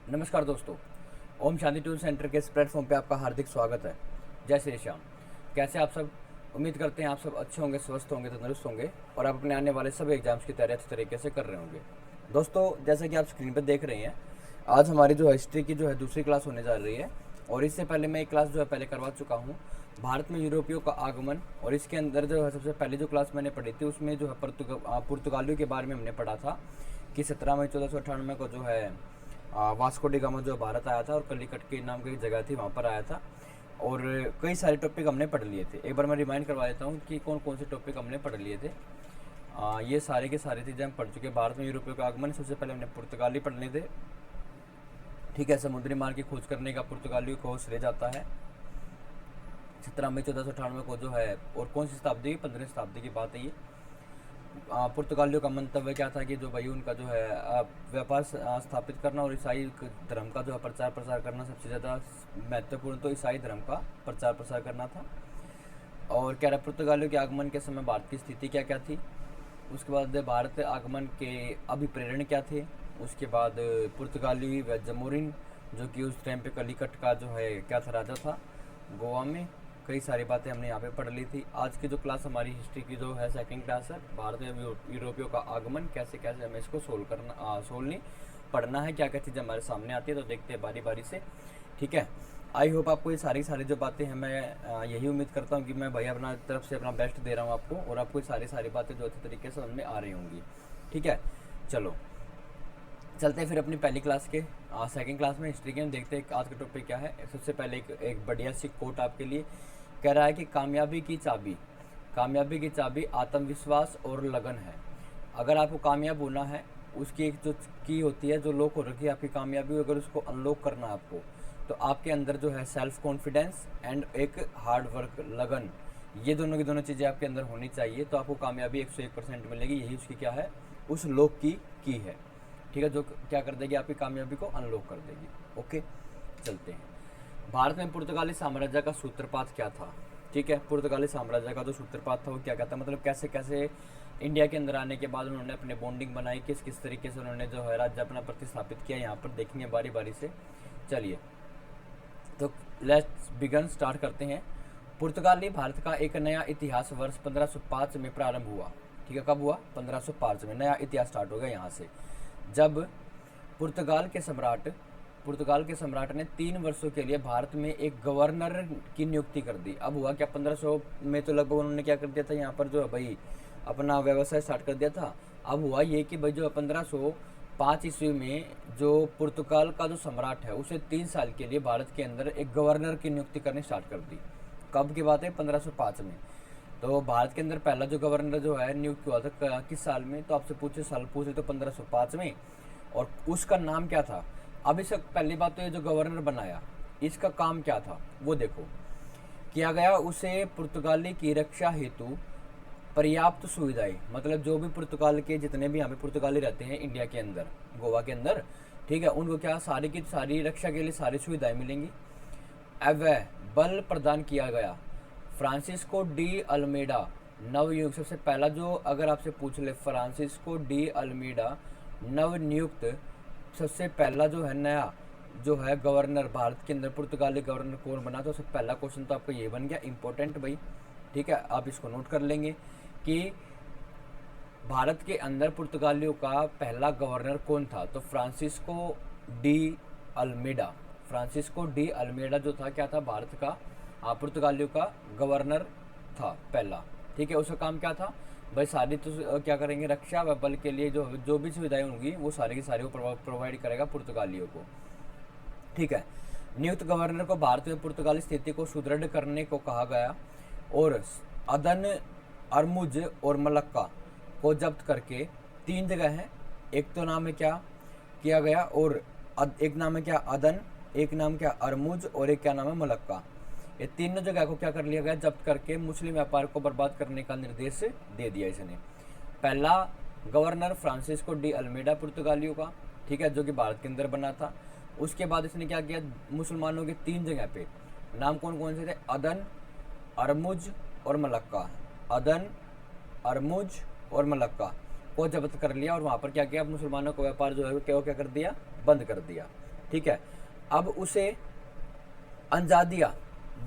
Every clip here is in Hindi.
नमस्कार दोस्तों, ओम शांति ट्यून सेंटर के इस प्लेटफॉर्म पे आपका हार्दिक स्वागत है। जय श्री श्याम। कैसे आप सब? उम्मीद करते हैं आप सब अच्छे होंगे, स्वस्थ होंगे, तंदुरुस्त होंगे और आप अपने आने वाले सभी एग्जाम्स की तैयारी अच्छे तरीके से कर रहे होंगे। दोस्तों, जैसे कि आप स्क्रीन पर देख रहे हैं, आज हमारी जो हिस्ट्री की जो है दूसरी क्लास होने जा रही है। और इससे पहले मैं एक क्लास जो है पहले करवा चुका हूँ, भारत में यूरोपियों का आगमन। और इसके अंदर जो है सबसे पहले जो क्लास मैंने पढ़ी थी उसमें जो है पुर्तगालियों के बारे में हमने पढ़ा था कि 17 मई 1498 को जो है वास्को डी गामा जो भारत आया था और कलिकट के नाम की एक जगह थी वहाँ पर आया था। और कई सारे टॉपिक हमने पढ़ लिए थे। एक बार मैं रिमाइंड करवा देता हूँ कि कौन कौन से टॉपिक हमने पढ़ लिए थे। ये सारे के सारे चीज़ें हम पढ़ चुके हैं। भारत में यूरोपियों का आगमन, सबसे पहले हमने पुर्तगाली पढ़ने थे। ठीक है, समुद्री मार्ग की खोज करने का पुर्तगालियों को श्रेय जाता है। 17 मई 1498 को जो है, और कौन सी शताब्दी की? 15वीं शताब्दी की बात है ये। पुर्तगालियों का मंतव्य क्या था कि जो भाई उनका जो है व्यापार स्थापित करना और ईसाई धर्म का जो है प्रचार प्रसार करना सबसे ज़्यादा महत्वपूर्ण, तो ईसाई धर्म का प्रचार प्रसार करना था। और क्या रहा, पुर्तगालियों के आगमन के समय भारत की स्थिति क्या क्या थी। उसके बाद भारत आगमन के अभिप्रेरण क्या थे। उसके बाद पुर्तगाली व जमोरिन, जो कि उस टाइम पे कलिकट का जो है क्या था, राजा था गोवा में। कई सारी बातें हमने यहाँ पे पढ़ ली थी। आज की जो क्लास हमारी हिस्ट्री की जो है सेकंड क्लास है, भारत में यूरोपियों का आगमन, कैसे कैसे हमें इसको सोल्व नहीं पढ़ना है, क्या क्या चीज़ें हमारे सामने आती है, तो देखते हैं बारी बारी से। ठीक है, आई होप आपको ये सारी जो बातें हैं, मैं यही उम्मीद करता हूँ कि मैं भैया अपना तरफ से अपना बेस्ट दे रहा हूँ आपको, और आपको ये सारी बातें जो अच्छे तरीके से समझ में आ रही होंगी। ठीक है, चलो चलते हैं फिर अपनी पहली क्लास के सेकंड क्लास में हिस्ट्री के। हम देखते हैं आज का टॉपिक क्या है। सबसे पहले एक बढ़िया सी कोट आपके लिए कह रहा है कि कामयाबी की चाबी आत्मविश्वास और लगन है। अगर आपको कामयाब होना है, उसकी एक जो की होती है, जो लॉक हो रखी है आपकी कामयाबी, अगर उसको अनलॉक करना है आपको, तो आपके अंदर जो है सेल्फ कॉन्फिडेंस एंड एक हार्ड वर्क, लगन, ये दोनों की दोनों चीज़ें आपके अंदर होनी चाहिए, तो आपको कामयाबी 101% मिलेगी। यही उसकी क्या है, उस लॉक की है। ठीक है, जो क्या कर देगी, आपकी कामयाबी को अनलॉक कर देगी। ओके, चलते हैं। भारत में पुर्तगाली साम्राज्य का सूत्रपात क्या था। ठीक है, पुर्तगाली साम्राज्य का जो सूत्रपात था वो क्या था, मतलब कैसे कैसे इंडिया के अंदर आने के बाद उन्होंने अपने बॉन्डिंग बनाई, किस किस तरीके से उन्होंने जो है राज्य अपना प्रतिस्थापित किया, यहाँ पर देखेंगे बारी बारी से। चलिए, तो लेट्स बिगन, स्टार्ट करते हैं। पुर्तगाली भारत का एक नया इतिहास वर्ष 1505 में प्रारंभ हुआ। ठीक है, कब हुआ? 1505 में नया इतिहास स्टार्ट हो गया यहाँ से, जब पुर्तगाल के सम्राट ने 3 वर्षों के लिए भारत में एक गवर्नर की नियुक्ति कर दी। अब हुआ क्या, 1500 में तो लगभग उन्होंने क्या कर दिया था, यहाँ पर जो है भाई अपना व्यवसाय स्टार्ट कर दिया था। अब हुआ ये कि भाई जो 1505 ईस्वी में जो पुर्तगाल का जो सम्राट है, उसे 3 साल के लिए भारत के अंदर एक गवर्नर की नियुक्ति करनी स्टार्ट कर दी। कब की बात है? 1505 में। तो भारत के अंदर पहला जो गवर्नर जो है नियुक्त हुआ था किस साल में, तो आपसे पूछे साल पूछे तो 1505 में। और उसका नाम क्या था? अब इसका पहली बात तो ये जो गवर्नर बनाया, इसका काम क्या था वो देखो। किया गया उसे पुर्तगाली की रक्षा हेतु पर्याप्त सुविधाएं, मतलब जो भी पुर्तगाल के जितने भी यहाँ पे पुर्तगाली रहते हैं इंडिया के अंदर, गोवा के अंदर, ठीक है, उनको क्या सारी की सारी रक्षा के लिए सारी सुविधाएं मिलेंगी। अब वह बल प्रदान किया गया। फ्रांसिस्को डी अल्मेडा नवनियुक्त, सबसे पहला जो अगर आपसे पूछ ले, फ्रांसिस्को डी अल्मेडा नवनियुक्त सबसे पहला जो है नया जो है गवर्नर भारत के अंदर, पुर्तगाली गवर्नर कौन बना, तो सबसे पहला क्वेश्चन तो आपका ये बन गया इंपॉर्टेंट भाई। ठीक है, आप इसको नोट कर लेंगे कि भारत के अंदर पुर्तगालियों का पहला गवर्नर कौन था, तो फ्रांसिस्को डी अल्मेडा जो था क्या था, भारत का पुर्तगालियों का गवर्नर था पहला। ठीक है, उसका काम क्या था भाई, सारी तो क्या करेंगे, रक्षा व बल के लिए जो भी सुविधाएं होंगी वो सारी की सारी वो प्रोवाइड करेगा पुर्तगालियों को। ठीक है, नियुक्त गवर्नर को भारत में पुर्तगाली स्थिति को सुदृढ़ करने को कहा गया और अदन, अरमुज और मलक्का को जब्त करके 3 जगह है, एक तो नाम है क्या किया गया, और एक नाम है क्या अदन, एक नाम क्या अरमुज, और एक क्या नाम है मलक्का। ये तीनों जगह को क्या कर लिया गया, जब्त करके मुस्लिम व्यापार को बर्बाद करने का निर्देश दे दिया इसने। पहला गवर्नर फ्रांसिस्को डी अल्मेडा पुर्तगालियों का, ठीक है, जो कि भारत के अंदर बना था। उसके बाद इसने क्या किया, मुसलमानों के 3 जगह पे, नाम कौन कौन से थे, अदन, अरमुज और मलक्का, अदन, अरमुज और मलक्का को जब्त कर लिया, और वहाँ पर क्या किया, मुसलमानों का व्यापार जो है क्या कर दिया, बंद कर दिया। ठीक है। अब उसे अंजादिया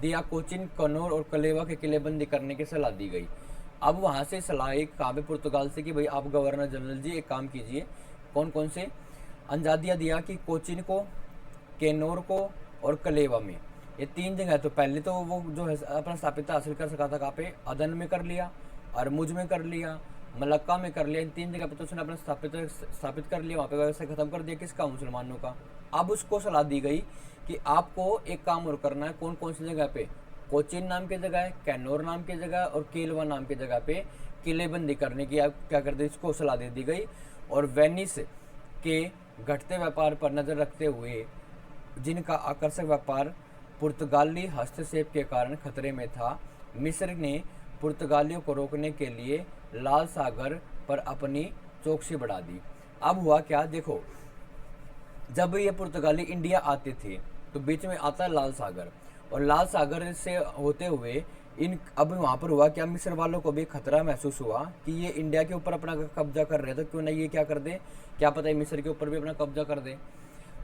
दिया कोचिन, कनौर और कलेवा के किलेबंदी करने की सलाह दी गई। अब वहाँ से सलाह एक कहाँ पे, पुर्तगाल से, कि भाई आप गवर्नर जनरल जी एक काम कीजिए, कौन कौन से, अंजादिया दिया कि कोचिन को, केनौर को और कलेवा में, ये 3 जगह। तो पहले तो वो जो है अपना स्थापित हासिल कर सका था कहाँ पे, अदन में कर लिया, अरमुज में कर लिया, मलक्का में कर लिया। इन 3 जगह पे तो उसने अपना स्थापित कर लिया, वहाँ पे व्यवस्था खत्म कर दिया किसका, मुसलमानों का। अब उसको सलाह दी गई कि आपको एक काम और करना है, कौन कौन सी जगह पे, कोचिन नाम की जगह, कैनौर नाम की जगह और केलवा नाम की जगह पे किलेबंदी करने की आप क्या कर दी, इसको सलाह दे दी गई। और वेनिस के घटते व्यापार पर नज़र रखते हुए, जिनका आकर्षक व्यापार पुर्तगाली हस्तक्षेप के कारण खतरे में था, मिस्र ने पुर्तगालियों को रोकने के लिए लाल सागर पर अपनी चौकसी बढ़ा दी। अब हुआ क्या, देखो, जब ये पुर्तगाली इंडिया आते थे तो बीच में आता है लाल सागर, और लाल सागर से होते हुए इन, अब वहाँ पर हुआ क्या, मिस्र वालों को भी खतरा महसूस हुआ कि ये इंडिया के ऊपर अपना कब्जा कर रहे हैं, तो क्यों ना ये क्या कर दे, क्या पता है मिस्र के ऊपर भी अपना कब्जा कर दे।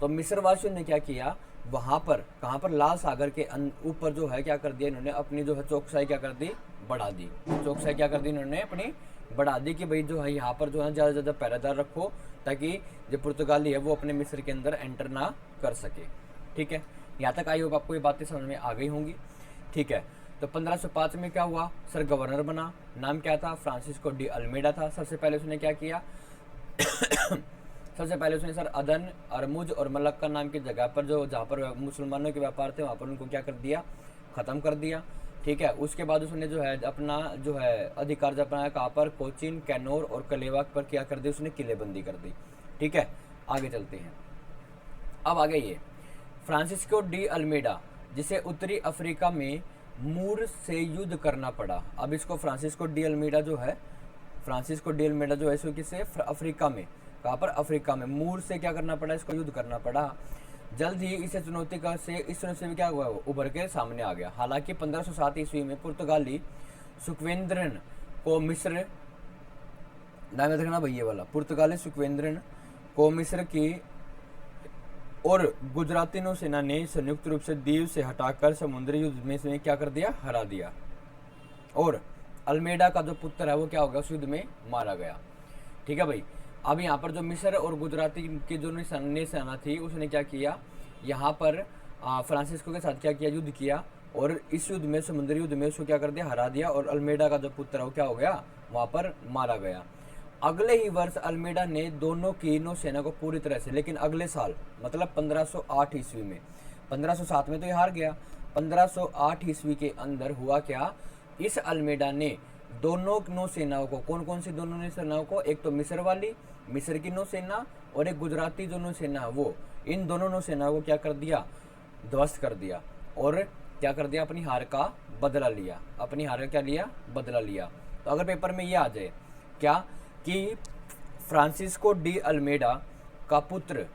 तो मिस्र वासियों ने क्या किया, वहाँ पर, कहाँ पर, लाल सागर के ऊपर जो है क्या कर दिया इन्होंने, अपनी जो है चौकसाई क्या कर दी, बढ़ा दी। चौकसाई क्या कर दी इन्होंने अपनी बढ़ा दी कि भाई जो है यहाँ पर जो है ज़्यादा से ज़्यादा पहरेदार रखो, ताकि जो पुर्तगाली है वो अपने मिस्र के अंदर एंटर ना कर सके। ठीक है, यहाँ तक आई होगा आपको ये बातें समझ में आ गई होंगी। ठीक है, तो 1505 में क्या हुआ, सर गवर्नर बना, नाम क्या था, फ्रांसिस्को डी अल्मेडा था। सबसे पहले उसने क्या किया सबसे पहले उसने सर अदन, अरमुज और मलक्का नाम की जगह पर, जो जहाँ पर मुसलमानों के व्यापार थे, वहाँ पर उनको क्या कर दिया, ख़त्म कर दिया। ठीक है, उसके बाद उसने जो है अपना जो है अधिकार जब अपनाया कहाँ पर, कोचिन, कैनौर और कलेवा पर क्या कर दी, उसने किलेबंदी कर दी। ठीक है, आगे चलते हैं। अब आगे ये फ्रांसिस्को डी अल्मेडा, जिसे उत्तरी अफ्रीका में मूर से युद्ध करना पड़ा। अब इसको फ्रांसिस्को डी अल्मेडा जो है, फ्रांसिस्को डी अल्मेडा जो है इसको किससे, अफ्रीका में, कहाँ पर, अफ्रीका में मूर से क्या करना पड़ा, इसको युद्ध करना पड़ा। जल्द ही इस चुनौती से भी क्या हुआ, उभर के सामने आ गया। हालांकि 1507 ईस्वी में पुर्तगाली सुक्वेंद्रन को मिस्र, नाम याद रखना भैया वाला, पुर्तगाली सुक्वेंद्रन को मिस्र की और गुजराती नौसेना ने संयुक्त रूप से द्वीप से हटाकर समुद्री युद्ध में क्या कर दिया, हरा दिया। और अल्मेडा का जो पुत्र है वो क्या हो गया, उस युद्ध में मारा गया। ठीक है भाई, अब यहाँ पर जो मिस्र और गुजराती की जो सेना थी, उसने क्या किया, यहाँ पर फ्रांसिस्को के साथ क्या किया, युद्ध किया, और इस युद्ध में, समुद्री युद्ध में उसको क्या कर दिया, हरा दिया, और अल्मेडा का जो पुत्र है वो क्या हो गया, वहाँ पर मारा गया। अगले ही वर्ष अल्मेडा ने दोनों की नौसेना को पूरी तरह से, लेकिन अगले साल मतलब 1508 ईस्वी में, 1507 में तो ये हार गया, 1508 ईस्वी के अंदर हुआ क्या, इस अल्मेडा ने दोनों नौसेनाओं को, कौन कौन सी दोनों नौसेनाओं को, एक तो मिस्र वाली, मिस्र की नौसेना, और एक गुजराती जो नौसेना वो, इन दोनों नौसेनाओं को क्या कर दिया, ध्वस्त कर दिया, और क्या कर दिया, अपनी हार का बदला लिया, अपनी हार का क्या लिया, बदला लिया। तो अगर पेपर में ये आ जाए क्या कि फ्रांसिस्को डी अल्मेडा का पुत्र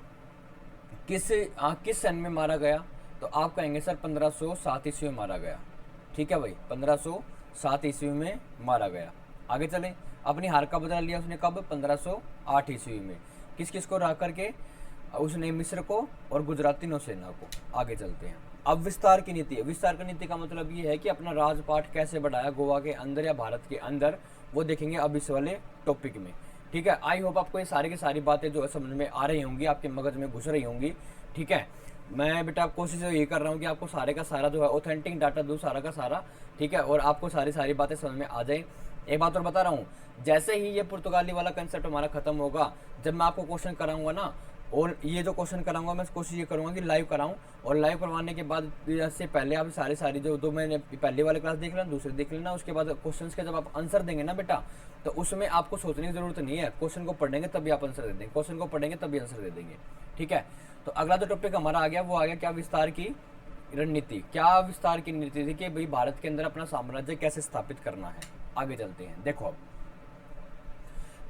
किस सन में मारा गया, तो आप कहेंगे सर 1507 ईस्वी में मारा गया। ठीक है भाई, 1507 ईस्वी में मारा गया। आगे चलें, अपनी हार का बदला लिया उसने कब, 1508 ईस्वी में। किस किस को रह करके, उसने मिस्र को और गुजराती नौसेना को। आगे चलते हैं, अब विस्तार की नीति। विस्तार की नीति का मतलब ये है कि अपना राजपाट कैसे बढ़ाया गोवा के अंदर या भारत के अंदर, वो देखेंगे अब इस वाले टॉपिक में। ठीक है, आई होप आपको ये सारी की सारी बातें जो है समझ में आ रही होंगी, आपके मगज में घुस रही होंगी। ठीक है, मैं बेटा कोशिश ये कर रहा हूँ कि आपको सारे का सारा जो है ऑथेंटिक डाटा दूँ, सारा का सारा। ठीक है, और आपको सारी बातें समझ में आ जाए। एक बात और बता रहा हूँ, जैसे ही ये पुर्तगाली वाला कंसेप्ट हमारा खत्म होगा, जब मैं आपको क्वेश्चन कराऊंगा ना, और ये जो क्वेश्चन कराऊंगा मैं कोशिश ये करूंगा कि लाइव कराऊं, और लाइव करवाने के बाद से पहले आप सारी जो दो मैंने पहले वाले क्लास देख लेना, दूसरे देख लेना, उसके बाद क्वेश्चंस के जब आप आंसर देंगे ना बेटा, तो उसमें आपको सोचने की जरूरत नहीं है, क्वेश्चन को पढ़ेंगे तभी आप आंसर दे देंगे, क्वेश्चन को पढ़ेंगे तभी आंसर दे देंगे। ठीक है, तो अगला जो टॉपिक हमारा आ गया वो आ गया क्या, विस्तार की रणनीति। क्या विस्तार की नीति थी कि भाई भारत के अंदर अपना साम्राज्य कैसे स्थापित करना है। आगे चलते हैं, देखो अब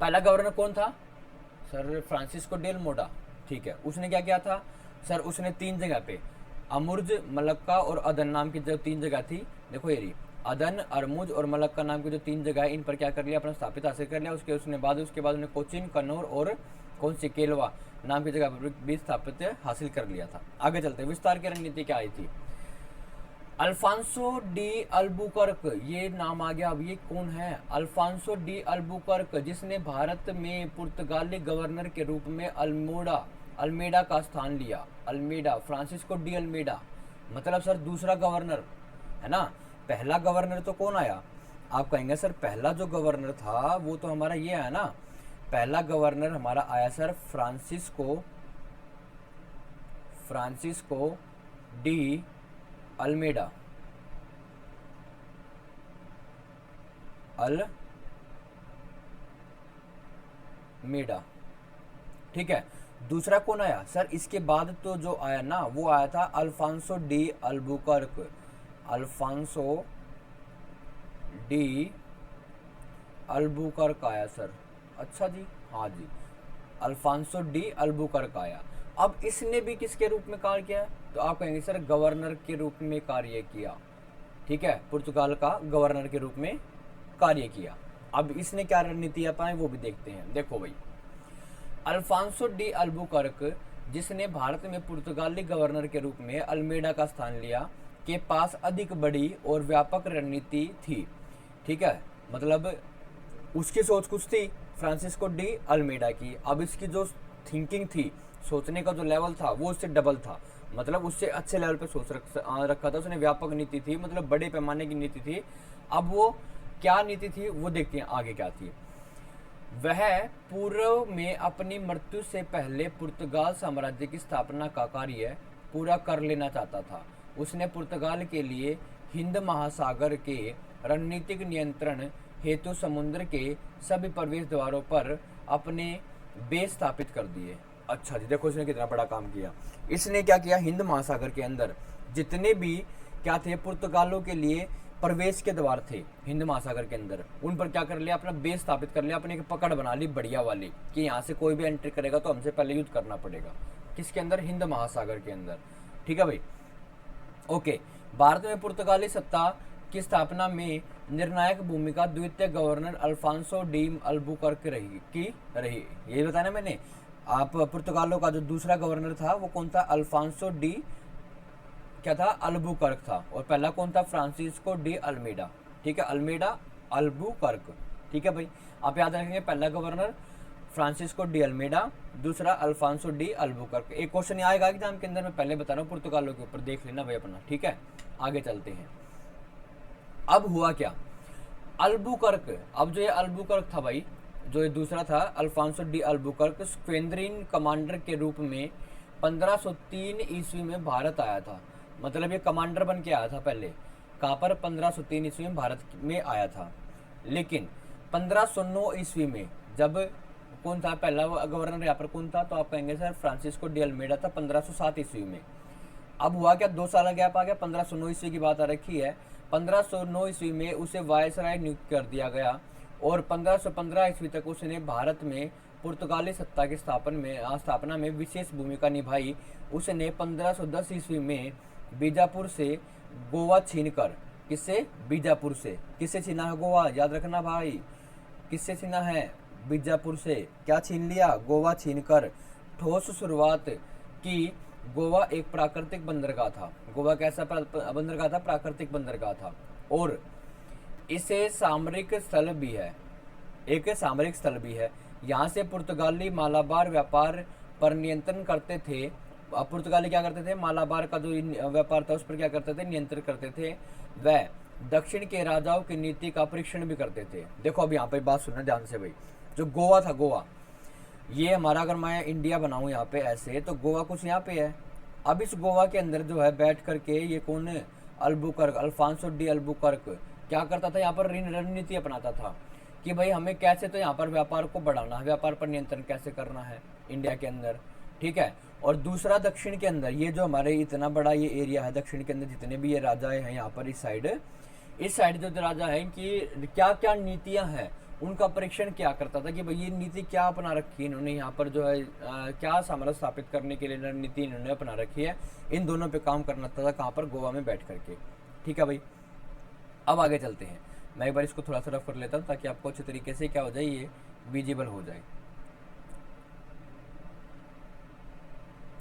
पहला गवर्नर कौन था, सर फ्रांसिस्को डेल मोडा। ठीक है, उसने क्या किया था सर, उसने 3 जगह पे, अमुर्ज, मलक्का और अदन नाम की जो 3 जगह थी, देखो ये रही, अदन, अरमुज और मलक्का नाम की जो 3 जगह है, इन पर क्या कर लिया, अपना स्थापित हासिल कर लिया। उसके बाद उसने कोचिन, कन्नौर और कौन सी, केलवा, नाम की जगह पर भी स्थापित हासिल कर लिया था। आगे चलते हैं, विस्तार की रणनीति क्या आई थी। अल्फांसो डी अल्बुकर्क, ये नाम आ गया। अब ये कौन है? अल्फांसो डी अल्बुकर्क, जिसने भारत में पुर्तगाली गवर्नर के रूप में अल्मेडा का स्थान लिया। अल्मेडा, फ्रांसिस्को डी अल्मेडा, मतलब सर दूसरा गवर्नर है ना। पहला गवर्नर तो कौन आया? आप कहेंगे सर पहला जो गवर्नर था वो तो हमारा ये है ना, पहला गवर्नर हमारा आया सर फ्रांसिस्को डी अल्मेडा। ठीक है। दूसरा कौन आया सर? इसके बाद तो जो आया ना वो आया था Alfonso de Albuquerque. Alfonso de Albuquerque आया सर। अच्छा जी, हाँ जी, अल्फांसो डी अल्बुकर्क आया। अब इसने भी किसके रूप में कार्य किया? तो आप कहेंगे सर गवर्नर के रूप में कार्य किया। ठीक है, पुर्तगाल का गवर्नर के रूप में कार्य किया। अब इसने क्या रणनीति अपनाई वो भी देखते हैं। देखो भाई, अल्फांसो डी अल्बुकर्क, जिसने भारत में पुर्तगाली गवर्नर के रूप में अल्मेडा का स्थान लिया, के पास अधिक बड़ी और व्यापक रणनीति थी। ठीक है, मतलब उसकी सोच कुछ थी फ्रांसिस्को डी अल्मेडा की। अब इसकी जो थिंकिंग थी, सोचने का जो लेवल था वो उससे डबल था, मतलब उससे अच्छे लेवल पे सोच रखा था उसने। व्यापक नीति थी, मतलब बड़े पैमाने की नीति थी। अब वो क्या नीति थी वो देखते हैं आगे क्या थी। वह पूर्व में अपनी मृत्यु से पहले पुर्तगाल साम्राज्य की स्थापना का कार्य पूरा कर लेना चाहता था। उसने पुर्तगाल के लिए हिंद महासागर के रणनीतिक नियंत्रण हेतु समुद्र के सभी प्रवेश द्वारों पर अपने बेस स्थापित कर दिए। अच्छा जी, देखो इसने कितना बड़ा काम किया। इसने क्या किया? हिंद महासागर के अंदर जितने भी क्या थे पुर्तगालों के लिए प्रवेश के द्वार थे हिंद महासागर के अंदर, उन पर क्या कर लिया? अपना बेस स्थापित कर लिया, अपनी एक पकड़ बना ली बढ़िया वाली कि यहाँ से कोई भी एंट्री करेगा तो हमसे पहले युद्ध करना पड़ेगा। किसके अंदर? हिंद महासागर के अंदर। ठीक है भाई, ओके। भारत में पुर्तगाली सत्ता की स्थापना में निर्णायक भूमिका द्वितीय गवर्नर अल्फांसो डी अल्बुकर्क रही। ये बताया मैंने। आप पुर्तगालों का जो दूसरा गवर्नर था वो कौन था? अल्फांसो डी क्या था? अल्बुकर्क था। और पहला कौन था? Francisco de Almeida. ठीक है, अल्मेडा अल्बुकर्क। ठीक है भाई, आप याद रखेंगे पहला गवर्नर फ्रांसिस्को डी अल्मेडा, दूसरा अल्फांसो डी अल्बुकर्क। एक क्वेश्चन आएगा एग्जाम के अंदर, मैं पहले बता रहा हूँ पुर्तगालों के ऊपर, देख लेना भाई अपना। ठीक है, आगे चलते हैं। अब हुआ क्या? अल्बुकर्क, अब जो ये अल्बुकर्क था भाई, जो ये दूसरा था अल्फांसो डी अल्बुकर्क, स्क्वेड्रन कमांडर के रूप में 1503 ईस्वी में भारत आया था। मतलब ये कमांडर बन के आया था पहले। कहाँ पर? 1503 ईस्वी में भारत में आया था। लेकिन 1509 ईस्वी में जब कौन था पहला गवर्नर यहाँ पर कौन था? तो आप कहेंगे सर फ्रांसिस्को डी अल्मेडा था 1507 ईस्वी में। अब हुआ क्या? 2 साल गैप आ गया, 1509 ईस्वी की बात आ रखी है। 1509 ईस्वी में उसे वायसराय नियुक्त कर दिया गया और 1515 ईस्वी तक उसने भारत में पुर्तगाली सत्ता की स्थापना में विशेष भूमिका निभाई। उसने 1510 ईस्वी में बीजापुर से गोवा छीनकर, किससे? बीजापुर से। किससे छीना है गोवा? याद रखना भाई, किससे छीना है? बीजापुर से। क्या छीन लिया? गोवा छीनकर ठोस शुरुआत की। गोवा एक प्राकृतिक बंदरगाह था। गोवा कैसा बंदरगाह था? प्राकृतिक बंदरगाह था। और इसे सामरिक स्थल भी है, एक सामरिक स्थल भी है। यहाँ से पुर्तगाली मालाबार व्यापार पर नियंत्रण करते थे। पुर्तगाली क्या करते थे? मालाबार का जो व्यापार था उस पर क्या करते थे? नियंत्रण करते थे। वह दक्षिण के राजाओं की नीति का परीक्षण भी करते थे। देखो अब यहाँ पे बात सुनना ध्यान से भाई। जो गोवा था, गोवा ये हमारा, अगर मैं इंडिया बनाऊँ यहाँ पे ऐसे, तो गोवा कुछ यहाँ पे है। अब इस गोवा के अंदर जो है बैठ करके ये कौन है? अल्बुकर्क, अल्फांसो डी अल्बुकर्क क्या करता था? यहाँ पर रणनीति अपनाता था कि भाई हमें कैसे तो यहाँ पर व्यापार को बढ़ाना है, व्यापार पर नियंत्रण कैसे करना है इंडिया के अंदर। ठीक है, और दूसरा दक्षिण के अंदर, ये जो हमारे इतना बड़ा ये एरिया है दक्षिण के अंदर, जितने भी ये राजाएं हैं यहाँ पर इस साइड जो राजा है कि क्या क्या नीतियाँ हैं उनका परीक्षण क्या करता था कि भाई ये नीति क्या अपना रखी है इन्होंने यहाँ पर, जो है क्या साम्राज्य स्थापित करने के लिए रणनीति इन्होंने अपना रखी है। इन दोनों पे काम करना था कहाँ पर? गोवा में बैठ करके। ठीक है भाई, अब आगे चलते हैं। मैं एक बार इसको थोड़ा सा रफ कर लेता हूँ ताकि आपको अच्छे तरीके से क्या हो जाए, ये विजिबल हो जाए।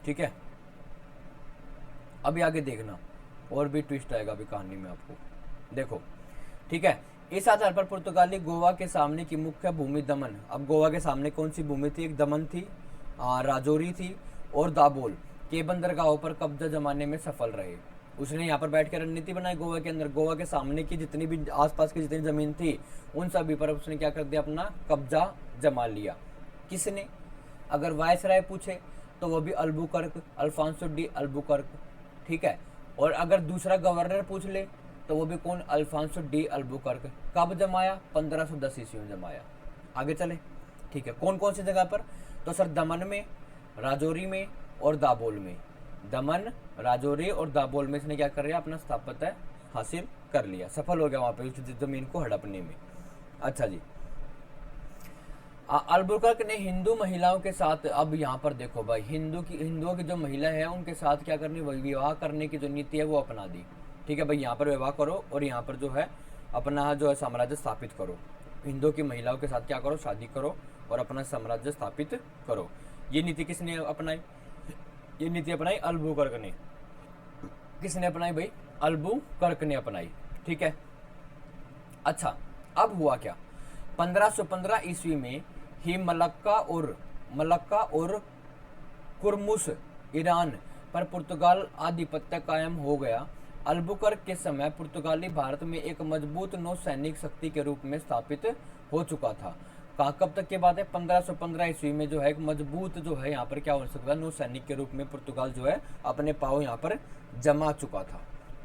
ठीक है, अभी आगे देखना और भी ट्विस्ट आएगा अभी कहानी में आपको, देखो। ठीक है, इस आधार पर पुर्तगाली गोवा के सामने की मुख्य भूमि दमन, अब गोवा के सामने कौन सी भूमि थी, एक दमन थी, राजौरी थी और दाबोल के बंदरगाहों पर कब्जा जमाने में सफल रहे। उसने यहाँ पर बैठ कर रणनीति बनाई गोवा के अंदर, गोवा के सामने की जितनी भी आसपास की जितनी ज़मीन थी उन सभी पर उसने क्या कर दिया, अपना कब्जा जमा लिया। किसने, अगर वायसराय पूछे तो वो भी अल्बुकर्क, अल्फांसो डी अल्बुकर्क। ठीक है, और अगर दूसरा गवर्नर पूछ ले तो वो भी कौन, अल्फांसो डी अल्बुकर्क। कब जमाया, 1510 ईस्वी में जमाया। आगे चले, ठीक है, कौन कौन सी जगह पर, तो सर दमन में, राजौरी में और दाबोल में। दमन, राजौरी और दाबोल में इसने क्या कर लिया, अपना स्थापत्य हासिल कर लिया, सफल हो गया वहां पे उस जमीन को हड़पने में। अच्छा जी, अल्बुकर्क ने हिंदू महिलाओं के साथ, अब यहाँ पर देखो भाई, हिंदुओं की जो महिला है उनके साथ क्या करनी, विवाह करने की जो नीति है वो अपना दी। ठीक है भाई, यहाँ पर विवाह करो और यहाँ पर जो है अपना जो है साम्राज्य स्थापित करो। हिंदुओं की महिलाओं के साथ क्या करो, शादी करो और अपना साम्राज्य स्थापित करो। ये नीति किसने अपनाई, ये नीति अपनाई अल्बुकर्क ने। किसने अपनाई भाई, अल्बुकर्क ने अपनाई। ठीक है, अच्छा अब हुआ क्या, 1515 ईस्वी में ही मलक्का और कुर्मुस ईरान पर पुर्तगाल आधिपत्य कायम हो गया। अल्बुकर्क के समय पुर्तगाली भारत में एक मजबूत नौसैनिक शक्ति के रूप में स्थापित हो चुका था। कब तक के बात है, 1515 ईस्वी में जो है एक मजबूत जो है यहाँ पर क्या हो सकता है, नौसैनिक के रूप में पुर्तगाल जो है अपने पाँव यहाँ पर जमा चुका था।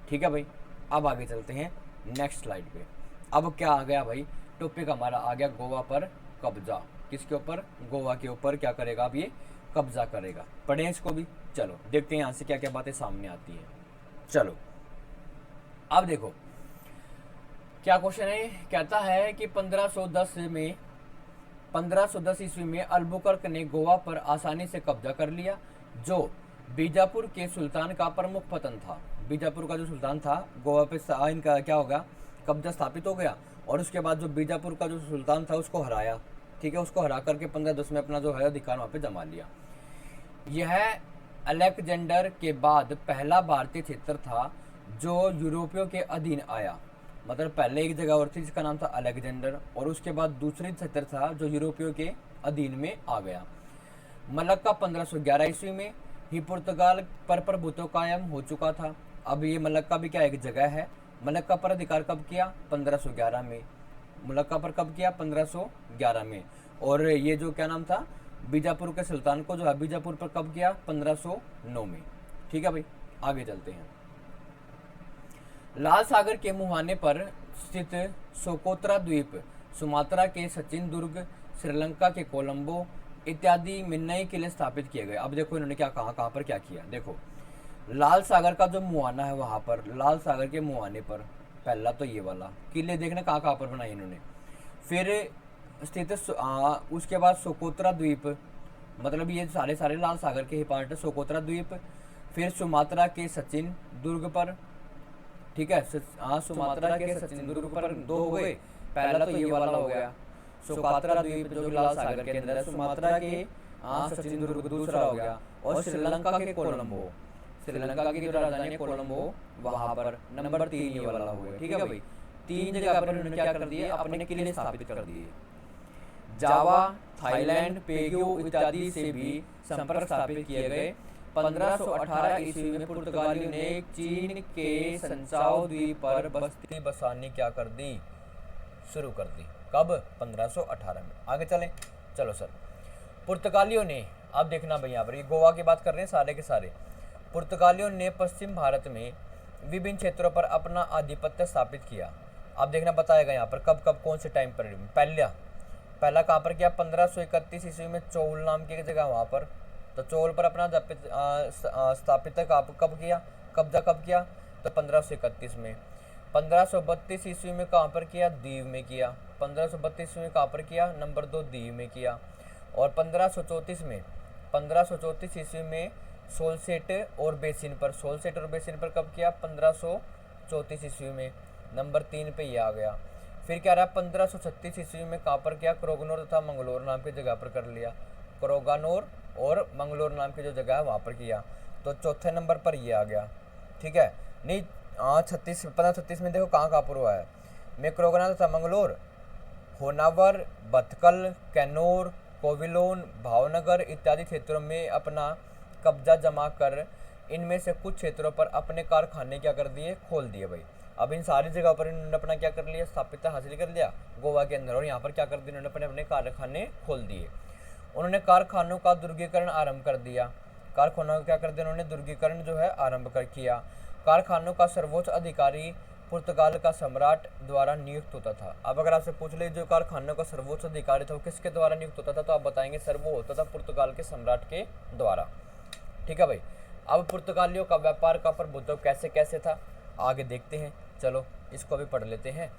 ठीक है भाई, अब आगे चलते हैं नेक्स्ट स्लाइड पे। अब क्या आ गया भाई, टॉपिक हमारा आ गया गोवा पर कब्जा। किसके ऊपर, गोवा के ऊपर क्या करेगा, अब ये कब्जा करेगा। पढ़ें इसको भी, चलो देखते हैं यहाँ से क्या क्या बातें सामने आती हैं। चलो अब देखो क्या क्वेश्चन है, कहता है कि 1510 ईस्वी में अल्बुकर्क ने गोवा पर आसानी से कब्जा कर लिया, जो बीजापुर के सुल्तान का प्रमुख पतन था। बीजापुर का जो सुल्तान था, गोवा पे इनका क्या हो गया, कब्जा स्थापित हो गया। और उसके बाद जो बीजापुर का जो सुल्तान था उसको हराया। ठीक है, उसको हरा करके 1510 में अपना जो है अधिकार वहाँ पे जमा लिया। यह अलेक्जेंडर के बाद पहला भारतीय क्षेत्र था जो यूरोपियों के अधीन आया। मतलब पहले एक जगह और थी जिसका नाम था अलेक्जेंडर, और उसके बाद दूसरी क्षेत्र था जो यूरोपियों के अधीन में आ गया। मलक्का 1511 ईस्वी में ही पुर्तगाल पर प्रभुत्व कायम हो चुका था। अब ये मलक्का भी क्या एक जगह है। मलक्का पर अधिकार कब किया, 1511 में। मलक्का पर कब किया, 1511 में। और ये जो क्या नाम था, बीजापुर के सुल्तान को जो है बीजापुर पर कब किया, 1509 में। ठीक है भाई, आगे चलते हैं। लाल सागर के मुहाने पर स्थित सोकोत्रा द्वीप, सुमात्रा के सचिन दुर्ग, श्रीलंका के कोलंबो इत्यादि में नए किले स्थापित किए गए। अब देखो इन्होंने क्या कहाँ पर क्या किया। देखो लाल सागर का जो मुहाना है वहां पर, लाल सागर के मुहाने पर पहला तो ये वाला किले देखने कहाँ पर बनाए इन्होंने। फिर स्थित उसके बाद सोकोत्रा द्वीप, मतलब ये सारे लाल सागर के ही पार्ट है, सोकोत्रा द्वीप। फिर सुमात्रा के सचिन दुर्ग पर, ठीक है, सुमात्रा के सचिन दुर्ग पर दो हो गए। पहला तो ये वाला हो गया सोकोत्रा द्वीप जो लाल सागर के अंदर है। सुमात्रा के सचिन दुर्ग दूसरा हो गया। और श्रीलंका के कोलंबो, श्रीलंका की जो राजधानी है कोलंबो, वहां पर नंबर 3 ये वाला हो गया। ठीक है भाई, 3 जगह पर उन्होंने क्या कर दिए, अपने किले स्थापित कर दिए। जावा, थाईलैंड, पेग्यू इत्यादि से भी संपर्क स्थापित किए गए। 1518 ईस्वी में पुर्तगालियों ने चीन के संचाओ द्वीप पर बस्ती बसानी क्या कर दी, शुरू कर दी। कब, 1518 में। आगे चलें, चलो सर। पुर्तगालियों ने, अब देखना भाई यहाँ पर ये गोवा की बात कर रहे हैं सारे के सारे। पुर्तगालियों ने पश्चिम भारत में विभिन्न क्षेत्रों पर अपना आधिपत्य स्थापित किया। अब देखना बताएगा यहाँ पर कब कब कौन से टाइम पर। पहला कहाँ पर किया, 1531 ईस्वी में चौल नाम की एक जगह वहाँ पर। तो चौल पर अपना स्थापित कब किया, कब्जा कब किया, तो 1531 में। 1532 ईस्वी में कहाँ पर किया, दीव में किया। 1532 ईस्वी में कहाँ पर किया, नंबर 2 दीव में किया। और 1534 ईस्वी में सोलसेट और बेसिन पर, सोलसेट और बेसिन पर कब किया, 1534 ईस्वी में, नंबर 3 पे ये आ गया। फिर क्या रहा, 1536 ईस्वी में कहाँ पर किया, क्रोगनोर तथा मंगलोर नाम की जगह पर कर लिया। क्रोगानोर और मंगलोर नाम की जो जगह है वहाँ पर किया। तो चौथे नंबर पर ये आ गया, ठीक है। नहीं 1536 में देखो कहाँ कहाँ पर हुआ है। मैक्रोगना तथा मंगलोर, होनावर, बथकल, कैनोर, कोविलोन, भावनगर इत्यादि क्षेत्रों में अपना कब्जा जमा कर इनमें से कुछ क्षेत्रों पर अपने कारखाने क्या कर दिए, खोल दिए भाई। अब इन सारी जगह पर इन्होंने अपना क्या कर लिया, स्थापित हासिल कर लिया गोवा के अंदर, और यहाँ पर क्या कर दिया, इन्होंने अपने अपने कारखाने खोल दिए। उन्होंने कारखानों का दुर्गीकरण आरंभ कर दिया। कारखानों का क्या कर दिया उन्होंने, दुर्गीकरण जो है आरंभ कर किया। कारखानों का सर्वोच्च अधिकारी पुर्तगाल का सम्राट द्वारा नियुक्त होता था। अब अगर आपसे पूछ ले जो कारखानों का सर्वोच्च अधिकारी था वो किसके द्वारा नियुक्त होता था, तो आप बताएंगे सर वो होता था पुर्तगाल के सम्राट के द्वारा, ठीक है भाई। अब पुर्तगालियों का व्यापार का प्रभुत्व कैसे कैसे था आगे देखते हैं, चलो इसको भी पढ़ लेते हैं।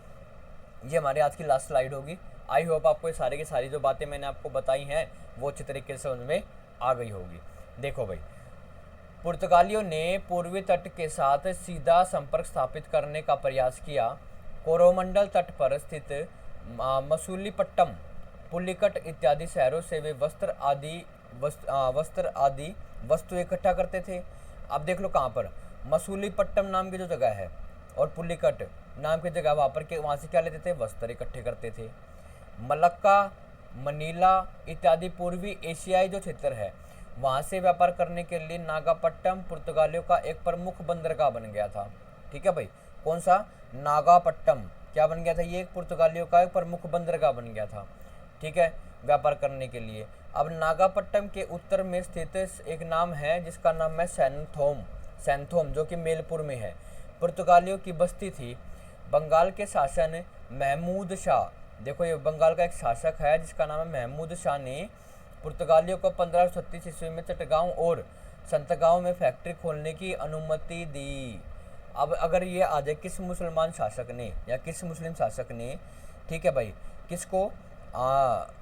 ये हमारी आज की लास्ट स्लाइड होगी। आई होप आपको ये सारी की सारी जो बातें मैंने आपको बताई हैं वो अच्छी तरीके से समझ में आ गई होगी। देखो भाई, पुर्तगालियों ने पूर्वी तट के साथ सीधा संपर्क स्थापित करने का प्रयास किया। कोरोमंडल तट पर स्थित मसूलीपट्टम, पुलिकट इत्यादि शहरों से वे वस्त्र आदि वस्तु इकट्ठा करते थे। अब देख लो कहाँ पर, मसूलीपट्टम नाम की जो जगह है और पुलिकट नाम की जगह वहाँ पर के वहाँ से क्या लेते थे, वस्त्र इकट्ठे करते थे। मलक्का, मनीला इत्यादि पूर्वी एशियाई जो क्षेत्र है वहाँ से व्यापार करने के लिए नागापट्टम पुर्तगालियों का एक प्रमुख बंदरगाह बन गया था, ठीक है भाई। कौन सा, नागापट्टम क्या बन गया था, ये एक पुर्तगालियों का एक प्रमुख बंदरगाह बन गया था, ठीक है, व्यापार करने के लिए। अब नागापट्टम के उत्तर में स्थित एक नाम है जिसका नाम है सैंथोम, जो कि मेलपुर में है। पुर्तगालियों की बस्ती थी। बंगाल के शासन महमूद शाह, देखो ये बंगाल का एक शासक है जिसका नाम है महमूद शाह ने पुर्तगालियों को 1536 ईस्वी में चटगांव और संतगांव में फैक्ट्री खोलने की अनुमति दी। अब अगर ये आ जाए किस मुसलमान शासक ने या किस मुस्लिम शासक ने, ठीक है भाई, किसको,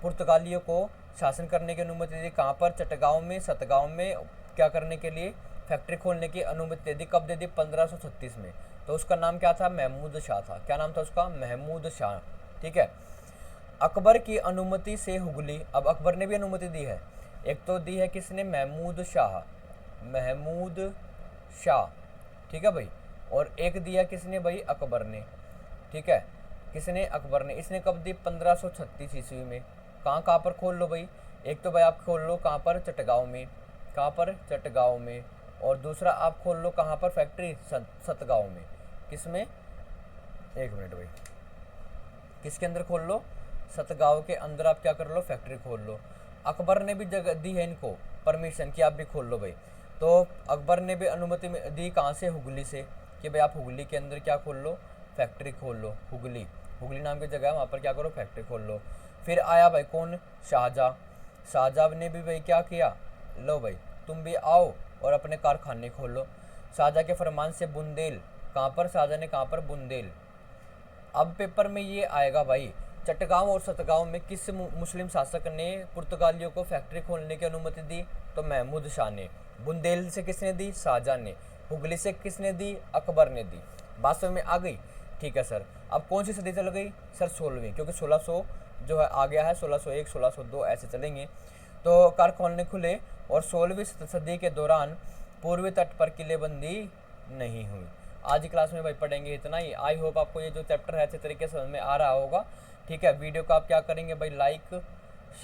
पुर्तगालियों को शासन करने की अनुमति दी, कहाँ पर, चटगांव में, सतगांव में क्या करने के लिए, फैक्ट्री खोलने की अनुमति दे दी। कब दे दी, 1536 में। तो उसका नाम क्या था, महमूद शाह था। क्या नाम था उसका, महमूद शाह, ठीक है। अकबर की अनुमति से हुगली, अब अकबर ने भी अनुमति दी है, एक तो दी है किसने, महमूद शाह, ठीक है भाई, और एक दिया किसने भाई, अकबर ने, ठीक है, किसने, अकबर ने। इसने कब दी, 1536 ईस्वी में। कहाँ पर खोल लो भाई, एक तो भाई आप खोल लो कहाँ पर, चटगांव में, कहाँ पर, चटगांव में, और दूसरा आप खोल लो कहाँ पर, फैक्ट्री सतगांव में। किसमें, एक मिनट भाई, किसके अंदर खोल लो, सतगांव के अंदर आप क्या कर लो, फैक्ट्री खोल लो। अकबर ने भी जगह दी है इनको परमिशन कि आप भी खोल लो भाई। तो अकबर ने भी अनुमति दी, कहाँ से, हुगली से, कि भाई आप हुगली के अंदर क्या खोल लो, फैक्ट्री खोल लो। हुगली नाम की जगह है वहाँ पर क्या करो, फैक्ट्री खोल लो। फिर आया भाई कौन, शाहजहाँ ने भी भाई क्या किया, लो भाई तुम भी आओ और अपने कारखाने खोल लो। शाहजहाँ के फरमान से बुंदेल, कहाँ पर, शाहजहाँ ने कहाँ पर, बुंदेल। अब पेपर में ये आएगा भाई, चटगांव और सतगांव में किस मुस्लिम शासक ने पुर्तगालियों को फैक्ट्री खोलने की अनुमति दी, तो महमूद शाह ने। बुंदेल से किसने दी, शाहजहाँ ने। हुगली से किसने दी, अकबर ने दी। बात समझ में आ गई, ठीक है सर। अब कौन सी सदी चल गई सर, 16वीं, क्योंकि 1600 जो है आ गया है, 1601 1602 ऐसे चलेंगे। तो कारखाने खुले और 16वीं सदी के दौरान पूर्वी तट पर किलेबंदी नहीं हुई। आज की क्लास में भाई पढ़ेंगे इतना ही। आई होप आपको ये जो चैप्टर है अच्छे तरीके से समझ में आ रहा होगा, ठीक है। वीडियो को आप क्या करेंगे भाई, लाइक,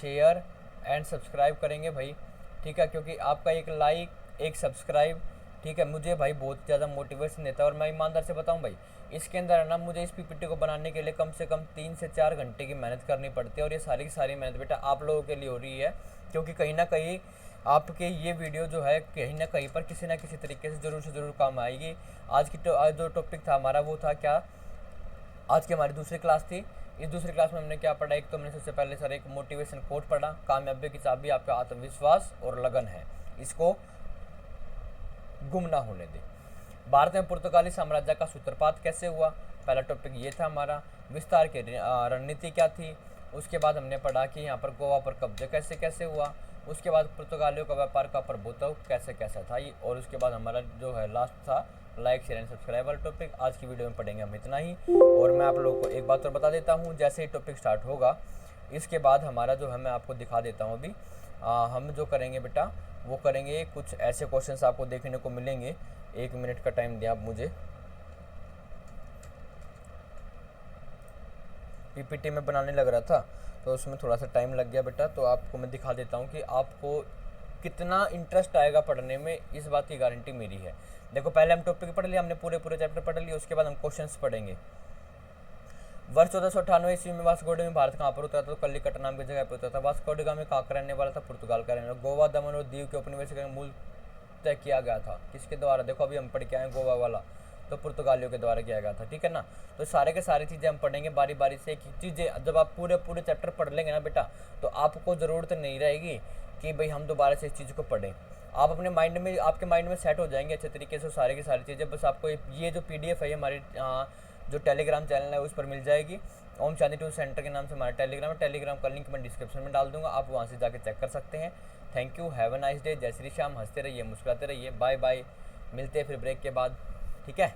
शेयर एंड सब्सक्राइब करेंगे भाई, ठीक है, क्योंकि आपका एक लाइक, एक सब्सक्राइब, ठीक है, मुझे भाई बहुत ज़्यादा मोटिवेशन देता है। और मैं ईमानदार से बताऊं भाई, इसके अंदर है ना, मुझे इस पीपीटी को बनाने के लिए कम से कम 3 से 4 घंटे की मेहनत करनी पड़ती है। और ये सारी की सारी मेहनत बेटा आप लोगों के लिए हो रही है, क्योंकि कहीं ना कहीं आपके ये वीडियो जो है कहीं ना कहीं पर किसी ना किसी तरीके से ज़रूर काम आएगी। आज जो टॉपिक था हमारा वो था क्या, आज की हमारी दूसरी क्लास थी। इस दूसरी क्लास में हमने क्या पढ़ा, एक तो हमने सबसे पहले सर एक मोटिवेशन कोट पढ़ा, कामयाबी की चाबी आपका आत्मविश्वास और लगन है, इसको गुम ना होने दे। भारत में पुर्तगाली साम्राज्य का सूत्रपात कैसे हुआ, पहला टॉपिक ये था हमारा। विस्तार की रणनीति क्या थी, उसके बाद हमने पढ़ा कि यहाँ पर गोवा पर कब्जे कैसे कैसे हुआ, उसके बाद पुर्तगालियों का व्यापार का प्रभुत्व कैसे कैसा था, और उसके बाद हमारा जो है लास्ट था लाइक, शेयर एंड सब्सक्राइब वाला टॉपिक। आज की वीडियो में पढ़ेंगे हम इतना ही। और मैं आप लोगों को एक बात और बता देता हूँ, जैसे ही टॉपिक स्टार्ट होगा इसके बाद हमारा जो है मैं आपको दिखा देता हूँ अभी हम जो करेंगे बेटा वो करेंगे, कुछ ऐसे क्वेश्चंस आपको देखने को मिलेंगे। 1 मिनट का टाइम दिया आप मुझे। पीपीटी में बनाने लग रहा था तो उसमें थोड़ा सा टाइम लग गया बेटा, तो आपको मैं दिखा देता हूँ कि आपको कितना इंटरेस्ट आएगा पढ़ने में, इस बात की गारंटी मेरी है। देखो पहले हम टॉपिक पढ़ लिया, हमने पूरे चैप्टर पढ़ लिए, उसके बाद हम क्वेश्चंस पढ़ेंगे। वर्ष 1498 ईस्वी में वास्को डा में भारत कहाँ पर उतरा था? तो कलिकट नाम की जगह पर उतरा था। वास्को डा में कहाँ का रहने वाला था? पुर्तगाल का रहने वाला। गोवा, दमन और दीव के उपनिवेश का मूल तय किया गया था किसके द्वारा? देखो अभी हम पढ़ के आए गोवा वाला, तो पुर्तगालियों के द्वारा किया गया था, ठीक है ना। तो सारे के सारी चीज़ें हम पढ़ेंगे बारी बारी से। एक चीज़ें जब आप पूरे चैप्टर पढ़ लेंगे ना बेटा, तो आपको ज़रूरत नहीं रहेगी कि भाई हम दोबारा से इस चीज़ को पढ़ें। आप अपने माइंड में, आपके माइंड में सेट हो जाएंगे अच्छे तरीके से सारी की सारी चीज़ें। बस आपको ये जो PDF है हमारी जो टेलीग्राम चैनल है उस पर मिल जाएगी। ओम शांति ट्यूशन सेंटर के नाम से हमारा टेलीग्राम है। टेलीग्राम का लिंक मैं डिस्क्रिप्शन में डाल दूंगा, आप वहाँ से जाके चेक कर सकते हैं। Thank you, have a nice day. जय श्री श्याम। हंसते रहिए, मुस्कुराते रहिए। बाय बाय, मिलते हैं फिर ब्रेक के बाद, ठीक है।